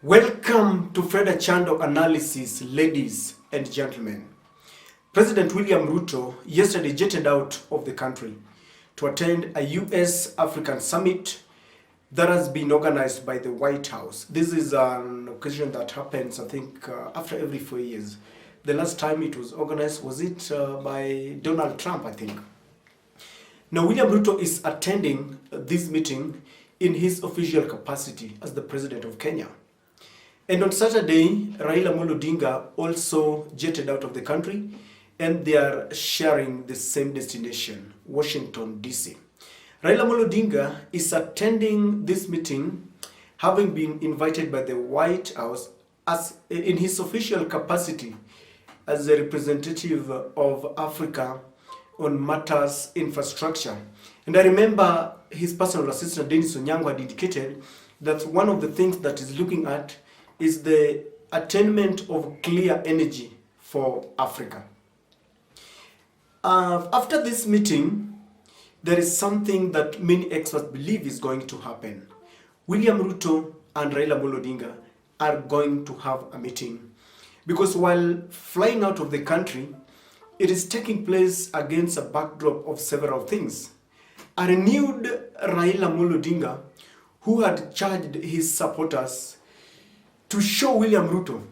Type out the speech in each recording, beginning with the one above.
Welcome to Freda Chando Analysis, ladies and gentlemen. President William Ruto yesterday jetted out of the country to attend a US-African summit that has been organized by the White House. This is an occasion that happens, I think, after every 4 years. The last time it was organized, was it by Donald Trump, I think. Now, William Ruto is attending this meeting in his official capacity as the President of Kenya. And on Saturday, Raila Odinga also jetted out of the country, and they are sharing the same destination, Washington, D.C. Raila Odinga is attending this meeting, having been invited by the White House as in his official capacity as a representative of Africa on matters infrastructure. And I remember his personal assistant, Dennis Onyango, had indicated that one of the things that he's looking at is the attainment of clear energy for Africa. After this meeting, there is something that many experts believe is going to happen. William Ruto and Raila Odinga are going to have a meeting, because while flying out of the country, it is taking place against a backdrop of several things. A renewed Raila Odinga, who had charged his supporters to show William Ruto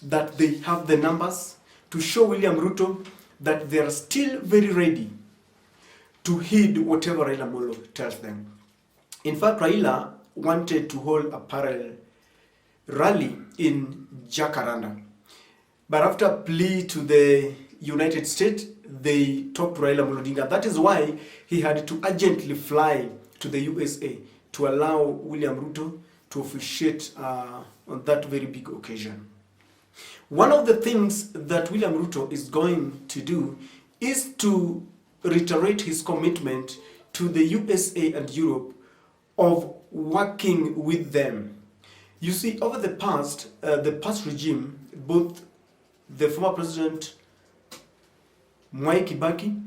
that they have the numbers, to show William Ruto that they are still very ready to heed whatever Raila Molo tells them. In fact, Raila wanted to hold a parallel rally in Jacaranda. But after a plea to the United States, they talked to Raila Odinga. That is why he had to urgently fly to the USA to allow William Ruto to officiate on that very big occasion. One of the things that William Ruto is going to do is to reiterate his commitment to the USA and Europe of working with them. You see, over the past regime, both the former president Mwai Kibaki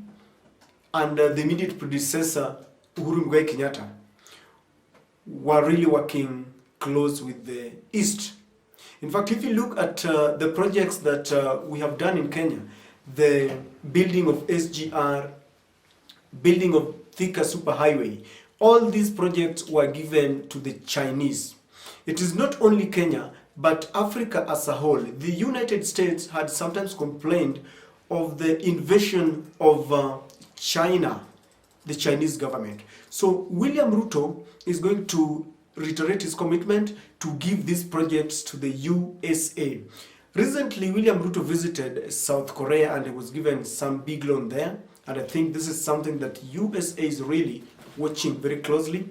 and the immediate predecessor Uhuru Muigai Kenyatta were really working close with the East. In fact, if you look at the projects that we have done in Kenya, the building of SGR, building of Thika Superhighway, all these projects were given to the Chinese. It is not only Kenya, but Africa as a whole. The United States had sometimes complained of the invasion of China, the Chinese government. So William Ruto is going to reiterate his commitment to give these projects to the USA. Recently, William Ruto visited South Korea and he was given some big loan there. And I think this is something that USA is really watching very closely.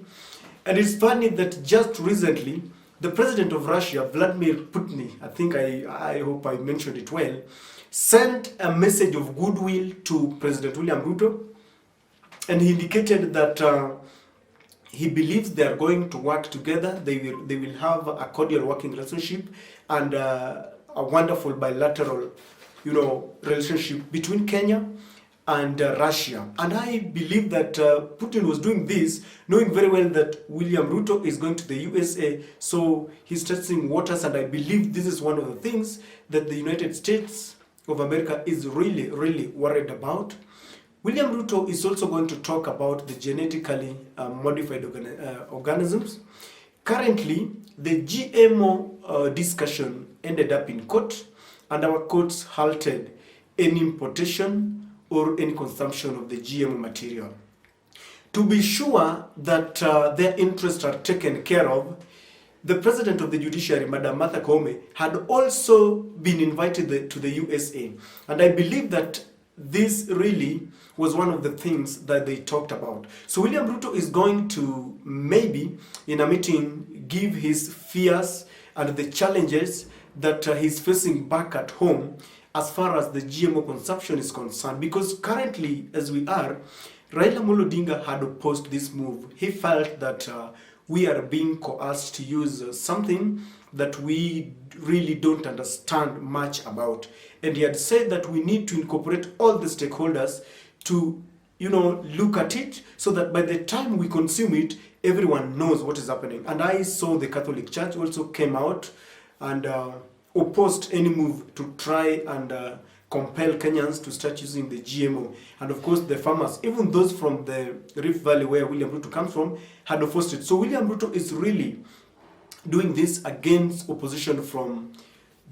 And it's funny that just recently, the president of Russia, Vladimir Putin, I think I hope I mentioned it well, sent a message of goodwill to President William Ruto. And he indicated that he believes they are going to work together. They will have a cordial working relationship and a wonderful bilateral, relationship between Kenya and Russia. And I believe that Putin was doing this knowing very well that William Ruto is going to the USA, so he's testing waters, and I believe this is one of the things that the United States of America is really, really worried about. William Ruto is also going to talk about the genetically modified organisms. Currently, the GMO discussion ended up in court, and our courts halted any importation or any consumption of the GMO material. To be sure that their interests are taken care of, the President of the Judiciary, Madam Martha Koome, had also been invited to the USA. And I believe that this really was one of the things that they talked about. So William Ruto is going to maybe, in a meeting, give his fears and the challenges that he's facing back at home as far as the GMO consumption is concerned. Because currently, as we are, Raila Odinga had opposed this move. He felt that we are being coerced to use something that we really don't understand much about. And he had said that we need to incorporate all the stakeholders to look at it so that by the time we consume it, everyone knows what is happening. And I saw the Catholic Church also came out and opposed any move to try and compel Kenyans to start using the GMO. And of course, the farmers, even those from the Rift Valley where William Ruto comes from, had opposed it. So William Ruto is really doing this against opposition from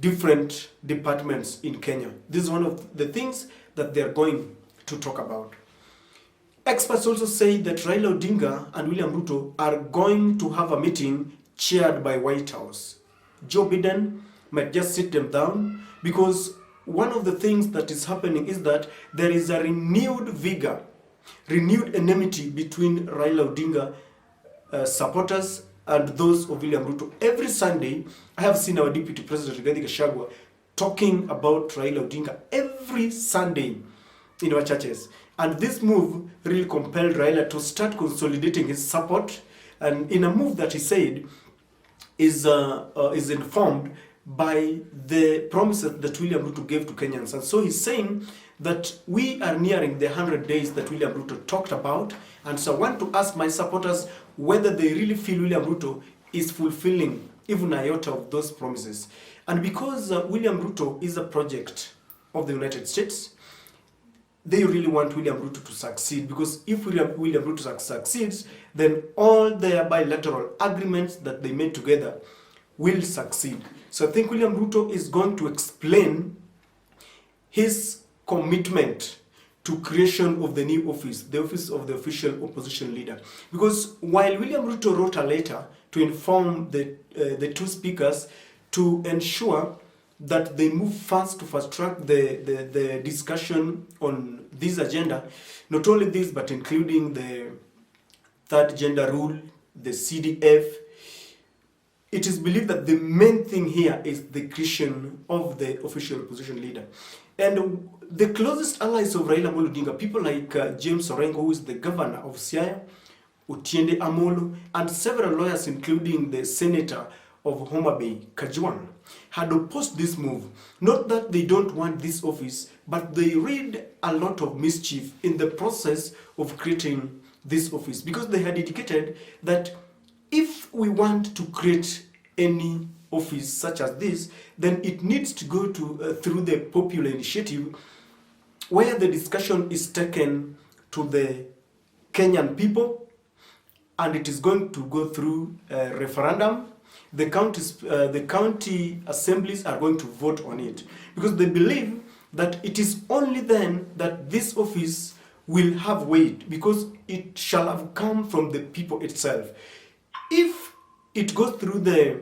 different departments in Kenya. This is one of the things that they are going to talk about. Experts also say that Raila Odinga and William Ruto are going to have a meeting chaired by White House. Joe Bidden might just sit them down, because one of the things that is happening is that there is a renewed vigor, renewed enmity between Raila Odinga supporters and those of William Ruto. Every Sunday, I have seen our Deputy President Gachagua talking about Raila Odinga every Sunday in our churches. And this move really compelled Raila to start consolidating his support, and in a move that he said is informed by the promises that William Ruto gave to Kenyans. And so he's saying that we are nearing the 100 days that William Ruto talked about. And so I want to ask my supporters whether they really feel William Ruto is fulfilling even an iota of those promises. And because William Ruto is a project of the United States, they really want William Ruto to succeed, because if William Ruto succeeds, then all their bilateral agreements that they made together will succeed. So I think William Ruto is going to explain his commitment to creation of the new office, the office of the official opposition leader. Because while William Ruto wrote a letter to inform the two speakers to ensure that they move fast to fast track the discussion on this agenda, not only this, but including the third gender rule, the CDF, it is believed that the main thing here is the creation of the official opposition leader. And the closest allies of Raila Odinga, people like James Orengo, who is the governor of Siaya, Otiende Amolo, and several lawyers, including the senator of Homa Bay, Kajwang, had opposed this move. Not that they don't want this office, but they read a lot of mischief in the process of creating this office, because they had indicated that if we want to create any office such as this, then it needs to go to through the popular initiative, where the discussion is taken to the Kenyan people, and it is going to go through a referendum. The county assemblies are going to vote on it, because they believe that it is only then that this office will have weight, because it shall have come from the people itself. If it goes through the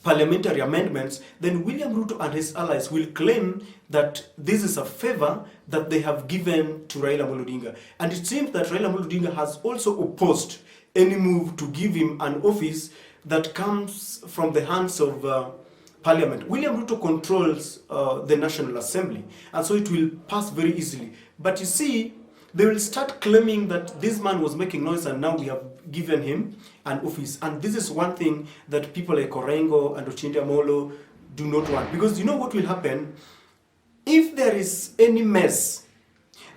parliamentary amendments, then William Ruto and his allies will claim that this is a favor that they have given to Raila Odinga. And it seems that Raila Odinga has also opposed any move to give him an office that comes from the hands of Parliament. William Ruto controls the National Assembly, and so it will pass very easily. But you see, they will start claiming that this man was making noise and now we have given him an office. And this is one thing that people like Orengo and Otiende Amolo do not want. Because you know what will happen? If there is any mess,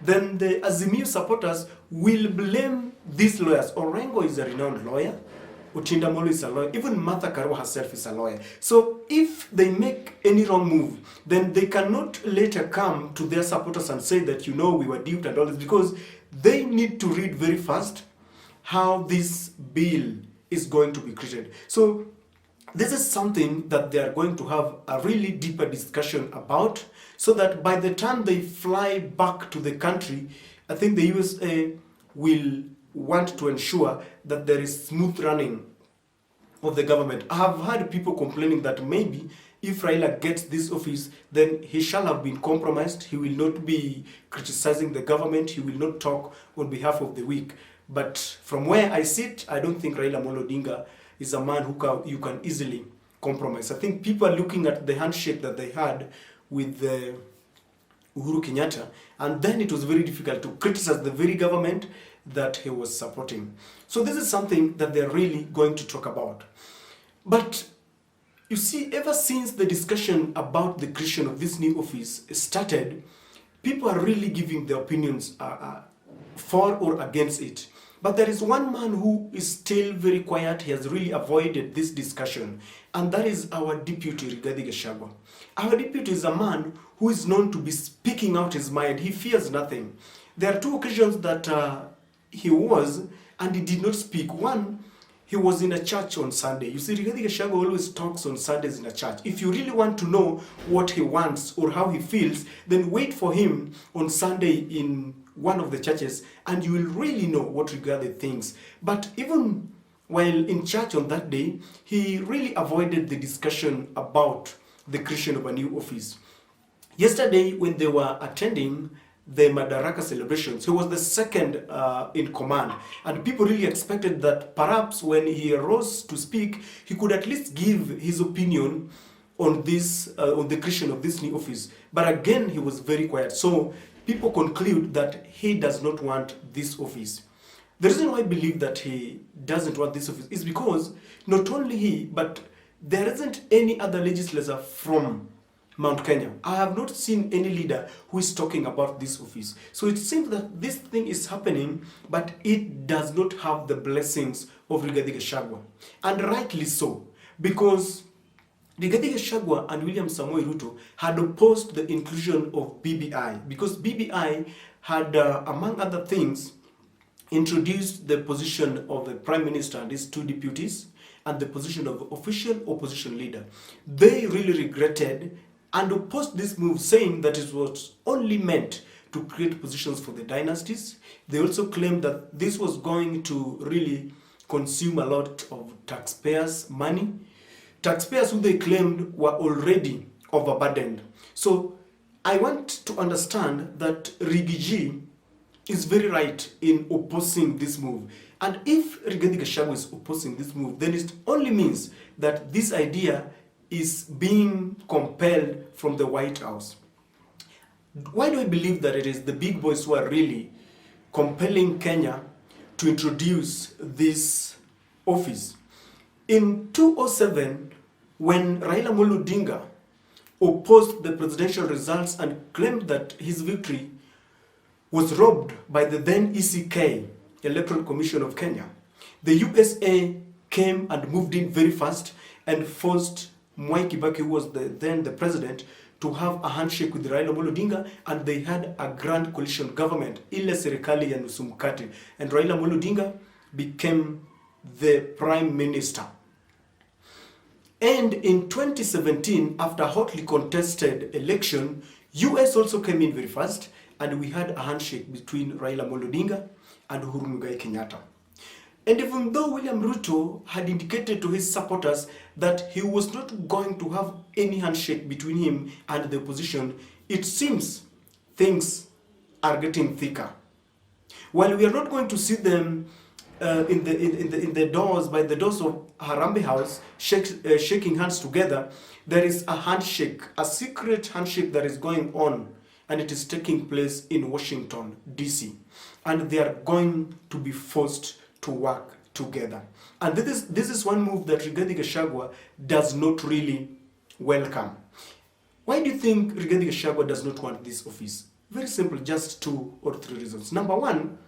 then the Azimio supporters will blame these lawyers. Orengo is a renowned lawyer. Otiende Amolo is a lawyer. Even Martha Karua herself is a lawyer. So if they make any wrong move, then they cannot later come to their supporters and say that, you know, we were duped and all this, because they need to read very fast how this bill is going to be created. So this is something that they are going to have a really deeper discussion about, so that by the time they fly back to the country, I think the USA will want to ensure that there is smooth running of the government. I have heard people complaining that maybe if Raila gets this office, then he shall have been compromised. He will not be criticizing the government. He will not talk on behalf of the weak. But from where I sit, I don't think Raila Odinga is a man who you can easily compromise. I think people are looking at the handshake that they had with Uhuru Kenyatta, and then it was very difficult to criticize the very government that he was supporting. So this is something that they're really going to talk about. But you see, ever since the discussion about the creation of this new office started, people are really giving their opinions for or against it. But there is one man who is still very quiet. He has really avoided this discussion, and that is our deputy, Rigathi Gachagua. Our deputy is a man who is known to be speaking out his mind. He fears nothing. There are two occasions that he was, and he did not speak. One, he was in a church on Sunday. You see, Rigathi Gachagua always talks on Sundays in a church. If you really want to know what he wants or how he feels, then wait for him on Sunday in one of the churches, and you will really know what Rigathi thinks. But even while in church on that day, he really avoided the discussion about the creation of a new office. Yesterday, when they were attending the Madaraka celebrations, he was the second in command, and people really expected that perhaps when he arose to speak, he could at least give his opinion on this, on the creation of this new office. But again, he was very quiet. So people conclude that he does not want this office. The reason why I believe that he doesn't want this office is because not only he, but there isn't any other legislator from Mount Kenya. I have not seen any leader who is talking about this office. So it seems that this thing is happening, but it does not have the blessings of Rigathi Gachagua. And rightly so, because Rigathi Gachagua and William Samoei Ruto had opposed the inclusion of BBI, because BBI had, among other things, introduced the position of the Prime Minister and his two deputies, and the position of official opposition leader. They really regretted and opposed this move, saying that it was only meant to create positions for the dynasties. They also claimed that this was going to really consume a lot of taxpayers' money. Taxpayers who they claimed were already overburdened. So I want to understand that Rigiji is very right in opposing this move. And if Rigathi Gachagua is opposing this move, then it only means that this idea is being compelled from the White House. Why do I believe that it is the big boys who are really compelling Kenya to introduce this office? In 2007, when Raila Odinga opposed the presidential results and claimed that his victory was robbed by the then ECK, Electoral Commission of Kenya, the USA came and moved in very fast and forced Mwai Kibaki, who was then the president, to have a handshake with Raila Odinga, and they had a grand coalition government, ile serikali ya nusu mkate, and Raila Odinga became the prime minister. And in 2017, after hotly contested election, US also came in very fast, and we had a handshake between Raila Odinga and Uhuru Muigai Kenyatta. And even though William Ruto had indicated to his supporters that he was not going to have any handshake between him and the opposition, it seems things are getting thicker. While we are not going to see them in the doors, by the doors of Harambee House, shaking hands together, there is a handshake, a secret handshake that is going on, and it is taking place in Washington, D.C. And they are going to be forced to work together. And this is one move that Rigathi Gachagua does not really welcome. Why do you think Rigathi Gachagua does not want this office? Very simple, just 2 or 3 reasons. Number one,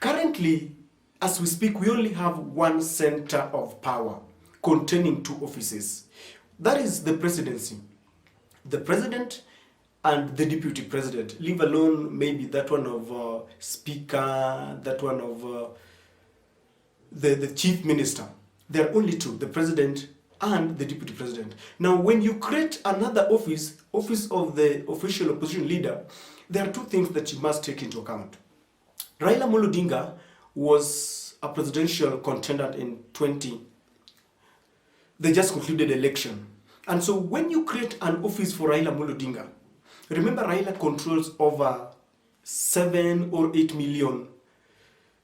currently, as we speak, we only have one center of power containing 2 offices. That is the presidency. The president and the deputy president, leave alone maybe that one of speaker, that one of the chief minister. There are only 2, the president and the deputy president. Now, when you create another office of the official opposition leader, there are 2 things that you must take into account. Raila Odinga was a presidential contender in they just concluded election. And so when you create an office for Raila Odinga, remember Raila controls over 7 or 8 million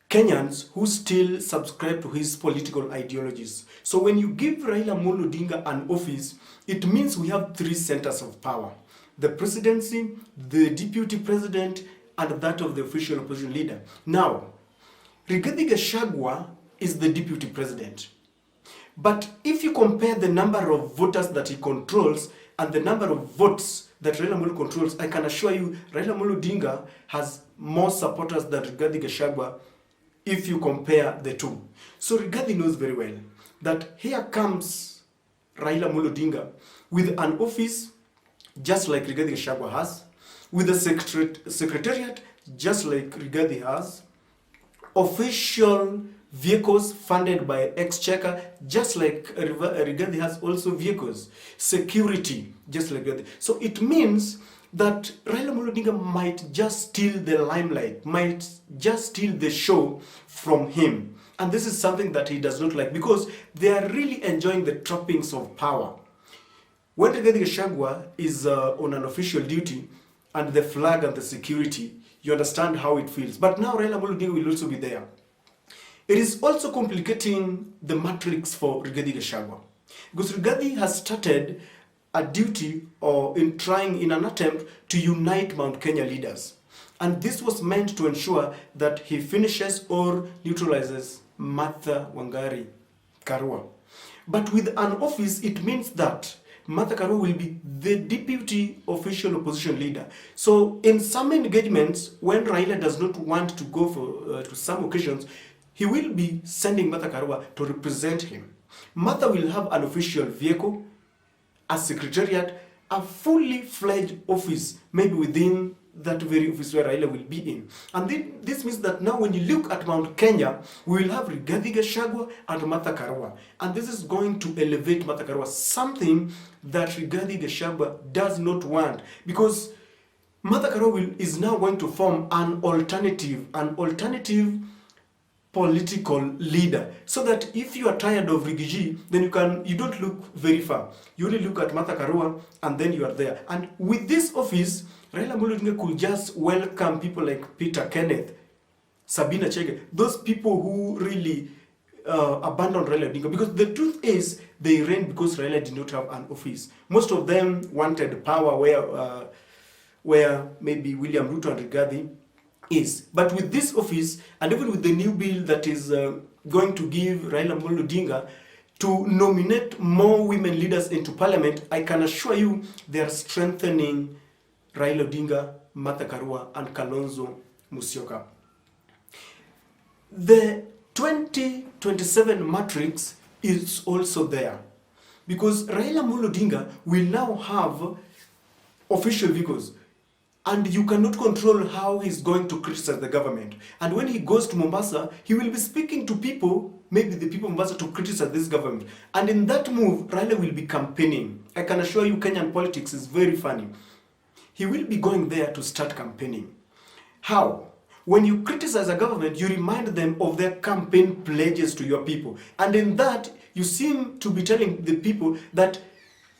Kenyans who still subscribe to his political ideologies. So when you give Raila Odinga an office, it means we have 3 centers of power: the presidency, the deputy president, and that of the official opposition leader. Now, Rigathi Gachagua is the deputy president. But if you compare the number of voters that he controls and the number of votes that Raila Odinga controls, I can assure you Raila Odinga has more supporters than Rigathi Gachagua if you compare the two. So Rigathi knows very well that here comes Raila Amolo Odinga with an office just like Rigathi Gachagua has, with a secretariat just like Rigathi has, official vehicles funded by Exchequer just like Rigathi has also vehicles, security just like Rigathi. So it means that Raila Amolo Odinga might just steal the limelight, might just steal the show from him. And this is something that he does not like, because they are really enjoying the trappings of power. When Rigathi Gachagua is on an official duty, and the flag and the security, you understand how it feels. But now Raila Amolo Odinga will also be there. It is also complicating the matrix for Rigathi Gachagua, because Rigathi has started a duty or in an attempt to unite Mount Kenya leaders. And this was meant to ensure that he finishes or neutralizes Martha Wangari Karua. But with an office, it means that Martha Karua will be the deputy official opposition leader. So in some engagements, when Raila does not want to go for to some occasions, he will be sending Martha Karua to represent him. Martha will have an official vehicle, a secretariat, a fully fledged office, maybe within that very office where Raila will be in. And this means that now when you look at Mount Kenya, we will have Rigathi Gachagua and Martha Karua. And this is going to elevate Martha Karua, something that Rigathi Gachagua does not want. Because Martha Karua is now going to form an alternative political leader, so that if you are tired of Rigiji, then you don't look very far. You only look at Martha Karua and then you are there. And with this office, Raila Amolo Odinga could just welcome people like Peter Kenneth, Sabina Chege, those people who really abandoned Raila Odinga. Because the truth is, they ran because Raila did not have an office. Most of them wanted power where maybe William Ruto and Rigathi is. But with this office, and even with the new bill that is going to give Raila Amolo Odinga to nominate more women leaders into parliament, I can assure you they are strengthening Raila Odinga, Martha Karua, and Kalonzo Musyoka. The 2027 matrix is also there, because Raila Amolo Odinga will now have official vehicles, and you cannot control how he's going to criticize the government. And when he goes to Mombasa, he will be speaking to people, maybe the people of Mombasa, to criticize this government. And in that move, Raila will be campaigning. I can assure you, Kenyan politics is very funny. He will be going there to start campaigning. How? When you criticize a government, you remind them of their campaign pledges to your people. And in that, you seem to be telling the people that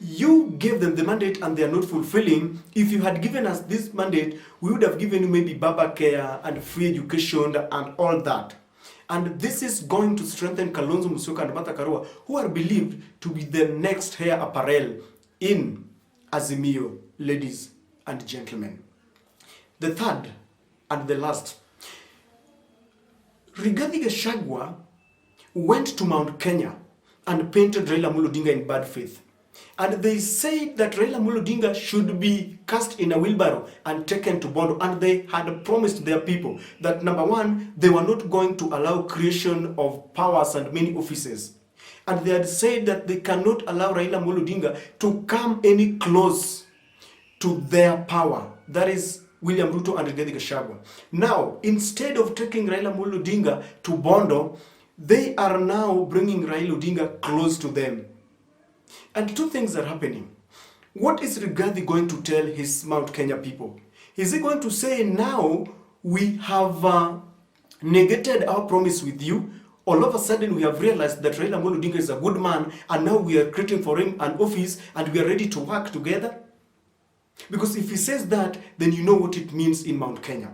you gave them the mandate and they are not fulfilling. If you had given us this mandate, we would have given you maybe Baba Care and free education and all that. And this is going to strengthen Kalonzo Musyoka and Martha Karua, who are believed to be the next heir apparel in Azimio, ladies and gentlemen. The third and the last, Rigathi Gachagua went to Mount Kenya and painted Raila Amolo Odinga in bad faith. And they said that Raila Amolo Odinga should be cast in a wheelbarrow and taken to Bondo. And they had promised their people that, number one, they were not going to allow creation of powers and many offices. And they had said that they cannot allow Raila Amolo Odinga to come any close to their power. That is William Ruto and Rigathi Gachagua. Now, instead of taking Raila Amolo Odinga to Bondo, they are now bringing Raila Odinga close to them. And two things are happening. What is Rigathi going to tell his Mount Kenya people? Is he going to say, now we have negated our promise with you? All of a sudden we have realized that Raila Amolo Odinga is a good man, and now we are creating for him an office and we are ready to work together? Because if he says that, then you know what it means in Mount Kenya.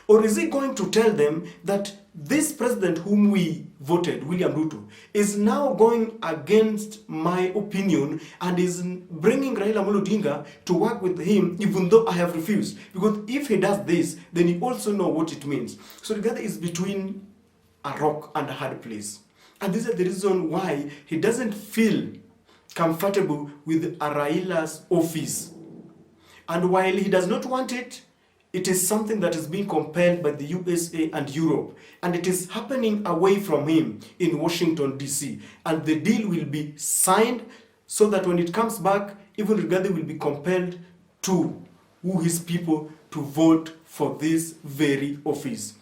Or is he going to tell them that this president whom we voted, William Ruto, is now going against my opinion and is bringing Raila Amolo Odinga to work with him even though I have refused? Because if he does this, then you also know what it means. So Rigathi is between a rock and a hard place. And this is the reason why he doesn't feel comfortable with a Raila's office. And while he does not want it, It is something that is being compelled by the USA and Europe, and it is happening away from him in Washington, D.C. And the deal will be signed so that when it comes back, even Rigathi will be compelled to woo his people to vote for this very office.